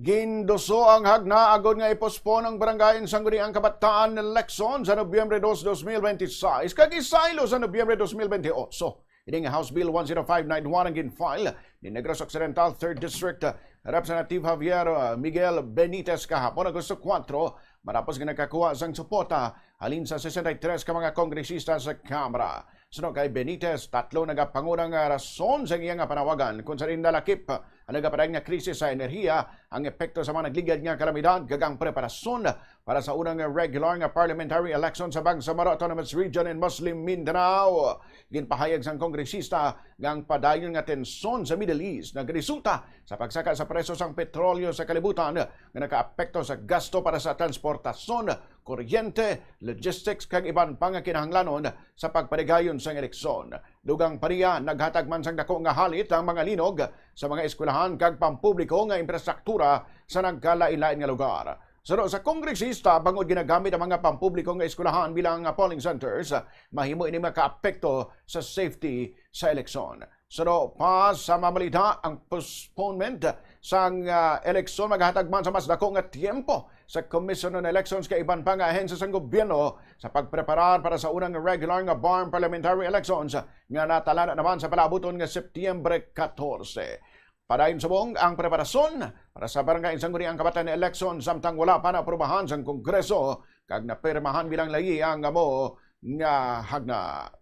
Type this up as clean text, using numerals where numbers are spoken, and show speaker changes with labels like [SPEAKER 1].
[SPEAKER 1] Ginduso ang Hagna agod nga ipospon ang barangay Sangguniang Kabataan election sa Nobyembre 2, 2026 kag isaylo sa Nobyembre 2028. Ini nga House Bill 10591 ang ginfile ni Negros Occidental 3rd District Representative Javier Miguel Benitez kahapon Agosto 4 matapos ginakakuha sang suporta halin sa 63 ka mga kongresista sa Kamara. Sunod kay Benitez, tatlo nagapangunang rason sa iyang panawagan kung sa rin nalakip ang nagaparang nga krisis sa enerhiya, ang epekto sa mga nagligad nga kalamidad, gagang preparasyon para sa unang regular nga parliamentary election sa Bangsamoro Autonomous Region in Muslim Mindanao. Ginpahayag sang kongresista ngang padayon nga tensyon sa Middle East nagresulta sa pagsaka sa preso sang petrolyo sa kalibutan nga nakaapekto sa gasto para sa transportasyon, kuryente, logistics kag iban pang kinahanglanon sa pagpaligayon sa eleksyon. Dugang pariya naghatag man sang dako nga halit ang mga linog sa mga eskwelahan kag pampubliko nga infrastruktura sa nagkalain-lain nga lugar. Sano sa kongresista bangod ginagamit ang mga pampubliko nga eskwelahan bilang polling centers, mahimo ini makaapekto sa safety sa eleksyon. Sano pa sa mamalita ang postponement sang eleksyon maghatag man sa mas dako nga tiempo sa Commission on Elections kay iban pa nga ahensya sang gobyerno sa pagpreparar para sa unang regular nga barn parliamentary elections nga natalana naman sa palabuton nga Setyembre 14. Padayon subong ang preparasyon para sa barangay Sangguniang Kabataan election samtang wala pa na aprobahan sa Kongreso kag napirmahan bilang layi ang amo nga Hagna.